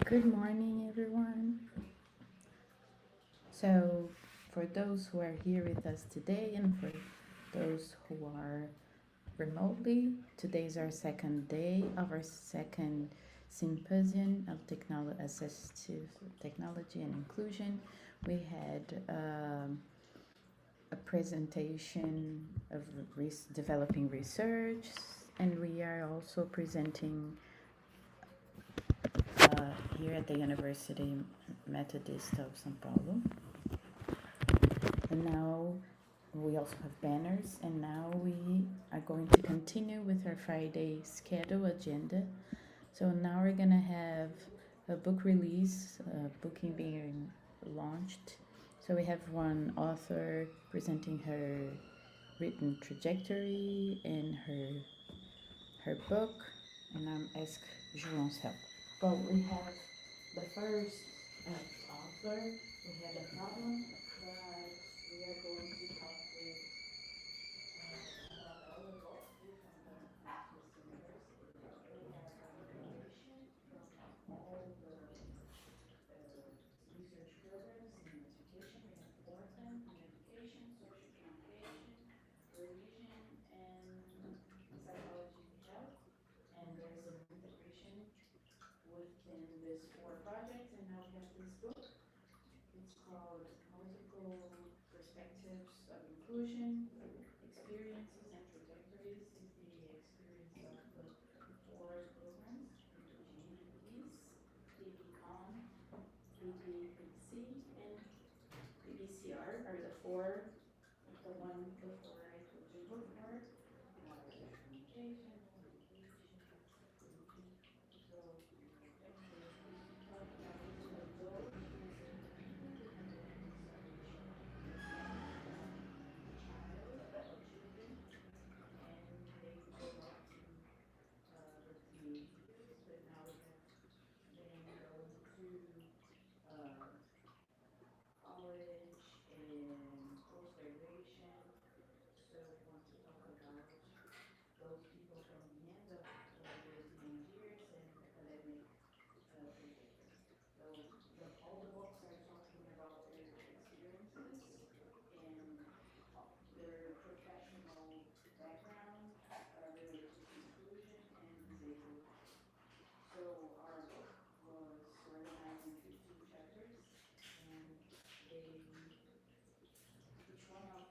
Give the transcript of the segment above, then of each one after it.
Good morning, everyone. So, for those who are here with us today and for those who are remotely, today is our second day of our second Symposium of Assistive Technology and Inclusion. We had a presentation of developing research, and we are also presenting here at the University Methodist of São Paulo. And now we also have banners, and now we are going to continue with our Friday schedule agenda. So now we're gonna have a book release, booking being launched. So we have one author presenting her written trajectory and her book, and I'm ask João's help. Well, we have the first author. We had a problem, but we are going to talk with about all the books from the Methodist University. We have a recommendation from all the research programs in education. We have four of them: in education, social communication, religion, and psychology health. And there's an integration within these four projects, and now we have this book. It's called Multiple Perspectives of Inclusion, Experiences and Trajectories. Is the experience of the four programs: GEs, PBCOM, PBC, and PBCR are the four. The one before I told you before, communication, those people from the end of their teenage years and academic trajectory. So all the books are talking about their experiences and their professional background related to inclusion and disabled. So our book was organized in 15 chapters, and each one of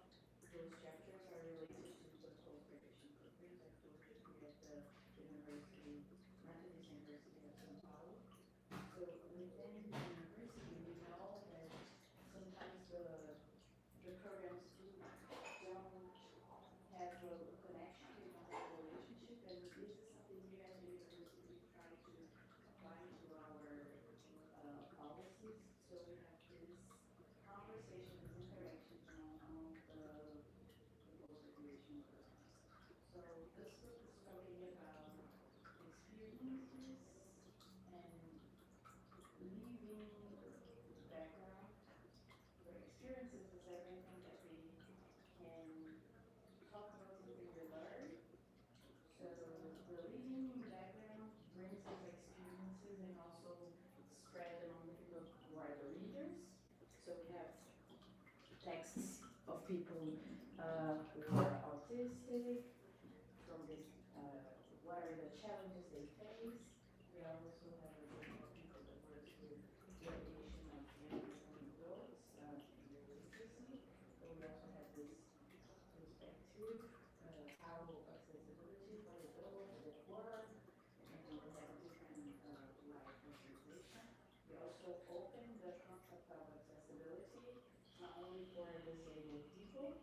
those chapters are related to the post-graduation programs I told you here at the University, Methodist University of São Paulo. So within the university, we know that sometimes the programs don't have a connection, they don't have a relationship, and this is something here at the university we try to apply to our policies. So we have this conversation, this interactions among the post-graduation programs. So this book is talking about experiences and living background. The experiences is everything that we can talk about, something we learn. So the living background brings us experiences and also spread among the people who are the readers. So we have texts of people who are autistic, from this, what are the challenges they face. We also have a group of people that works with the education of young adults in their literacy. So we also have this perspective, how accessibility for adults at work, and we have different life organization. We also open the concept of accessibility, not only for disabled people.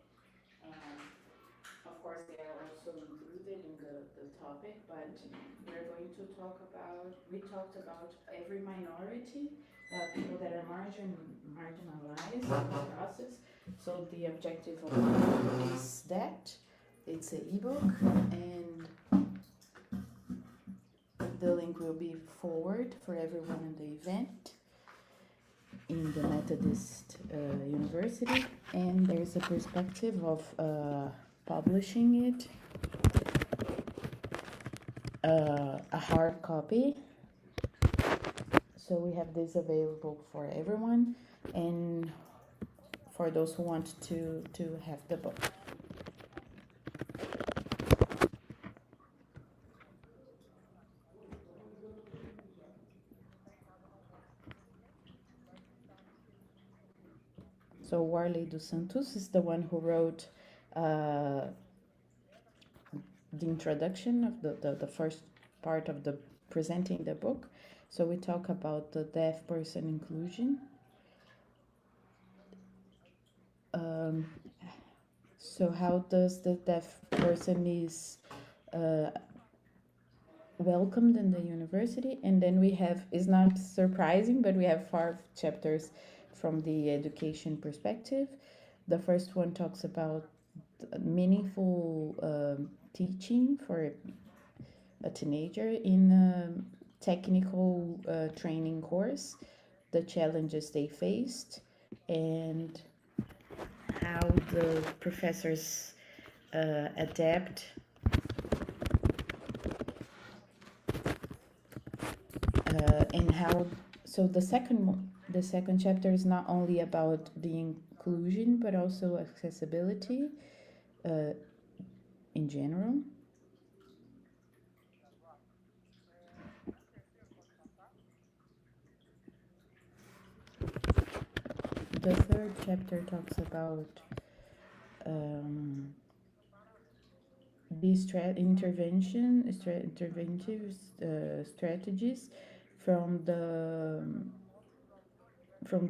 Of course, they are also included in the topic, but we're going to talk about, we talked about every minority, people that are marginalized in the process. So the objective of the book is that it's an ebook, and the link will be forward for everyone in the event in the Methodist University, and there's a perspective of publishing it, a hard copy. So we have this available for everyone and for those who want to have the book. So Warley dos Santos is the one who wrote the introduction of the first part of the presenting the book. So we talk about the deaf person inclusion. So how does the deaf person is welcomed in the university? And then we have, it's not surprising, but we have 5 chapters from the education perspective. The first one talks about meaningful teaching for a teenager in a technical training course, the challenges they faced, and how the professors adapt and how. So the second chapter is not only about the inclusion but also accessibility in general. The third chapter talks about these interventive strategies from the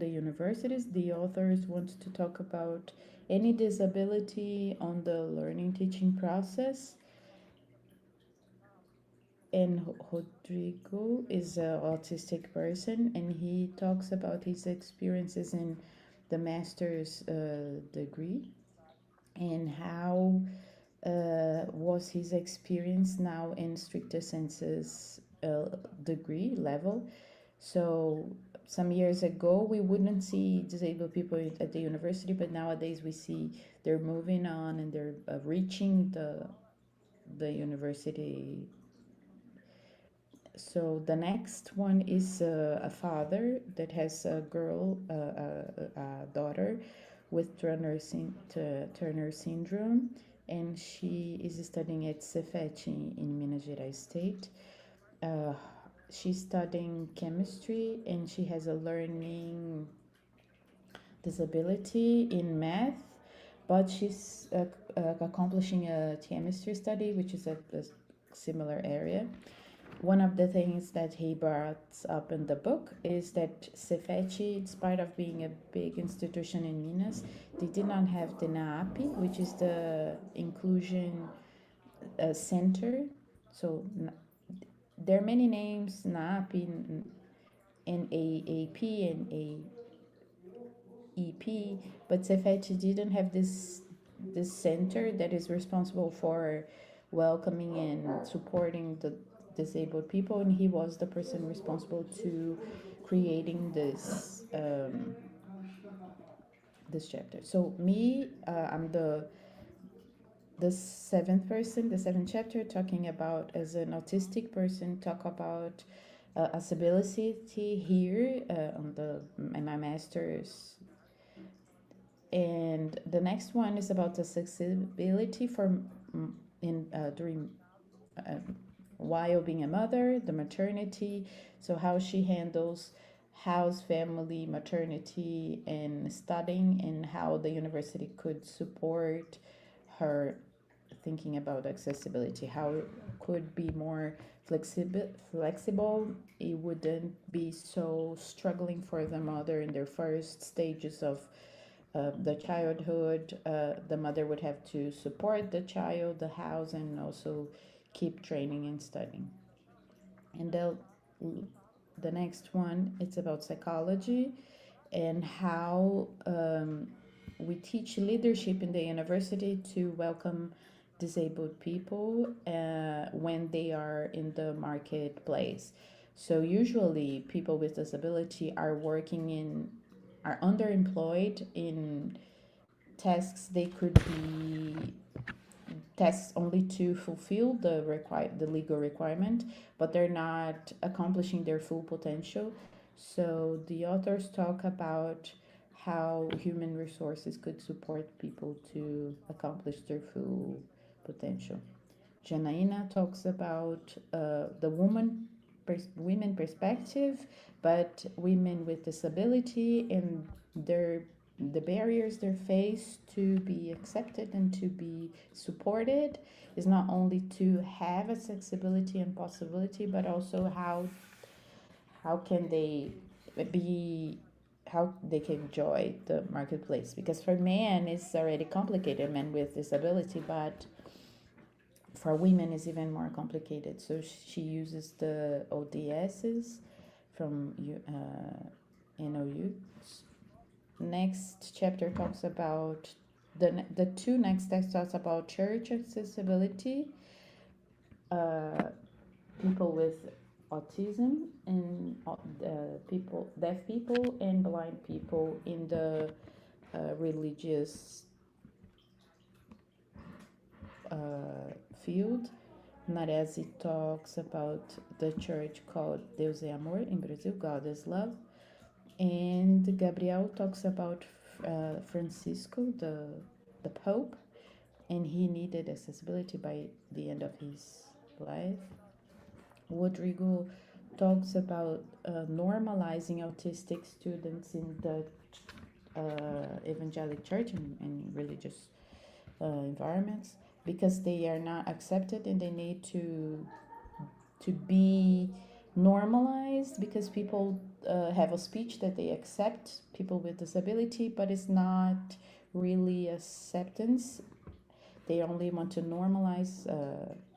universities. The authors want to talk about any disability on the learning teaching process. And Rodrigo is an autistic person, and he talks about his experiences in the master's degree and how was his experience now in stricter senses degree level. So some years ago we wouldn't see disabled people at the university, but nowadays we see they're moving on and they're reaching the university. So the next one is a father that has a girl, a daughter with Turner syndrome, and she is studying at Cefet in Minas Gerais state. She's studying chemistry and she has a learning disability in math, but she's accomplishing a chemistry study, which is a similar area. One of the things that he brought up in the book is that Cefet, in spite of being a big institution in Minas, they did not have the NAAP, which is the inclusion center. So there are many names, NAAP, NAAP, and AEP, but Cefet didn't have this center that is responsible for welcoming and supporting the disabled people, and he was the person responsible to creating this this chapter. So me, I'm the seventh person, the seventh chapter, talking about as an autistic person, talk about accessibility here in my master's. And the next one is about accessibility for during while being a mother, the maternity, so how she handles house, family, maternity, and studying, and how the university could support her thinking about accessibility, how it could be more flexible. It wouldn't be so struggling for the mother in their first stages of the childhood. The mother would have to support the child, the house, and also keep training and studying. And the next one, it's about psychology and how we teach leadership in the university to welcome disabled people when they are in the marketplace. So usually people with disability are underemployed in tasks. They could be tasks only to fulfill the legal requirement, but they're not accomplishing their full potential. So the authors talk about how human resources could support people to accomplish their full potential. Janaína talks about the women perspective, but women with disability and the barriers they face to be accepted and to be supported is not only to have accessibility and possibility, but also how can they be how they can enjoy the marketplace, because for men it's already complicated, men with disability, but for women is even more complicated. So she uses the ODSs from NOU. Next chapter talks about the two next texts talks about church accessibility, people with autism and people, deaf people and blind people in the religious field. Naresi talks about the church called Deus é Amor in Brazil, God is Love. And Gabriel talks about Francisco, the Pope, and he needed accessibility by the end of his life. Rodrigo talks about normalizing autistic students in the evangelic church and religious environments, because they are not accepted and they need to be normalized, because people have a speech that they accept people with disability, but it's not really acceptance. They only want to normalize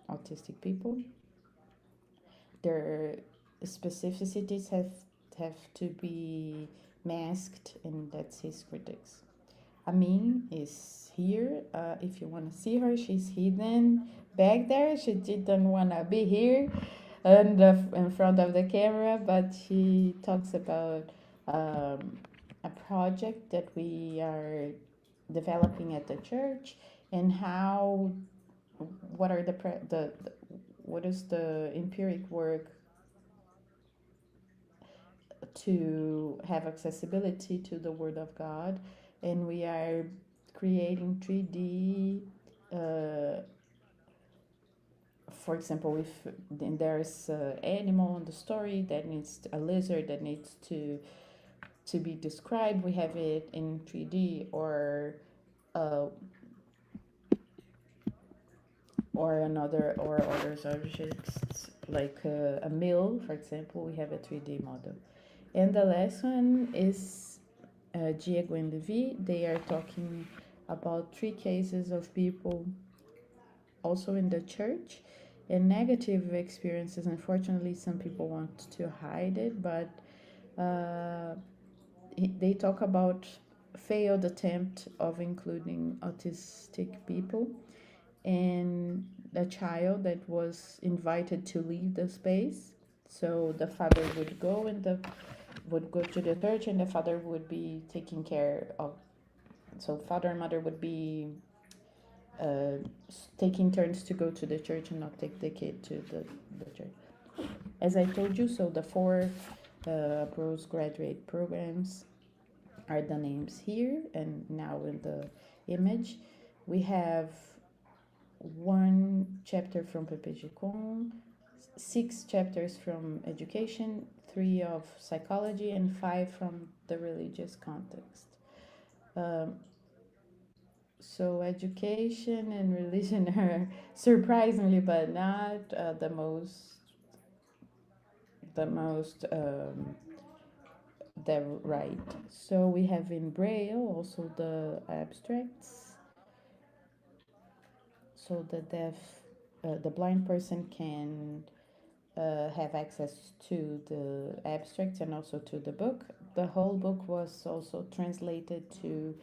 autistic people. Their specificities have to be masked, and that's his critics. Amin is here. If you want to see her, she's hidden back there. She didn't want to be here and in front of the camera, but she talks about a project that we are developing at the church, and how what are what is the empiric work to have accessibility to the Word of God. And we are creating 3D. For example, if there's an animal in the story that needs a lizard that needs to be described, we have it in 3D, or other subjects like a mill, for example, we have a 3D model. And the last one is Diego and Levi. They are talking about 3 cases of people also in the church and negative experiences. Unfortunately, some people want to hide it, but they talk about failed attempt of including autistic people, and a child that was invited to leave the space. So the father would go to the church, and the father would be taking care of. So father and mother would be taking turns to go to the church and not take the kid to the church. As I told you, so the 4 postgraduate programs are the names here and now in the image. We have 1 chapter from PPG-Com, 6 chapters from education, 3 of psychology, and 5 from the religious context. So education and religion are surprisingly, but not the most the right. So we have in Braille also the abstracts. So the blind person can have access to the abstracts and also to the book. The whole book was also translated to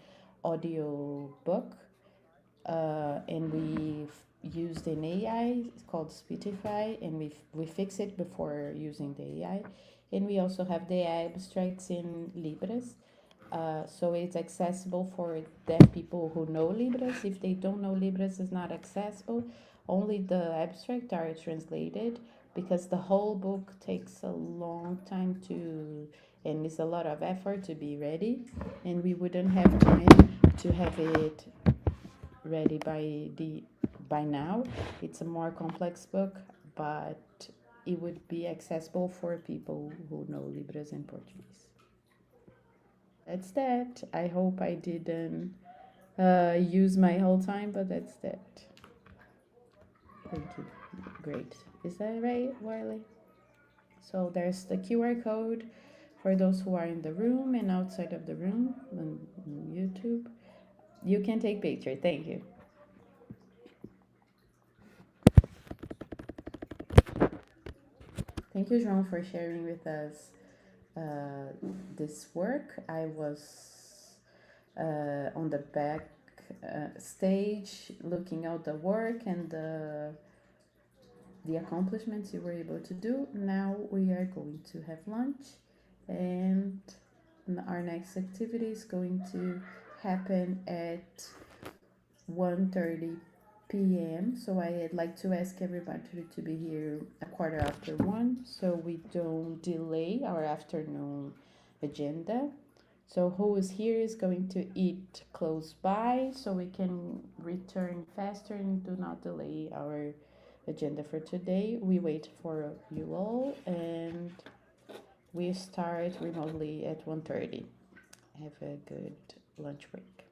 audio book, and we used an AI. It's called Speechify, and we fix it before using the AI. And we also have the abstracts in Libras. So it's accessible for deaf people who know Libras. If they don't know Libras, it's not accessible. Only the abstract are translated, because the whole book takes a long time and it's a lot of effort to be ready, and we wouldn't have time to have it ready by now. It's a more complex book, but it would be accessible for people who know Libras and Portuguese. That's that. I hope I didn't use my whole time, but that's that. Thank you. Great. Is that right, Wiley? So there's the QR code for those who are in the room and outside of the room on YouTube. You can take picture. Thank you. Thank you, João, for sharing with us this work. I was on the back stage looking at the work and the accomplishments you were able to do. Now we are going to have lunch, and our next activity is going to happen at 1:30 p.m. So I'd like to ask everybody to be here a 1:15, so we don't delay our afternoon agenda. So who is here is going to eat close by, so we can return faster and do not delay our agenda for today. We wait for you all, and we start remotely at 1:30. Have a good lunch break.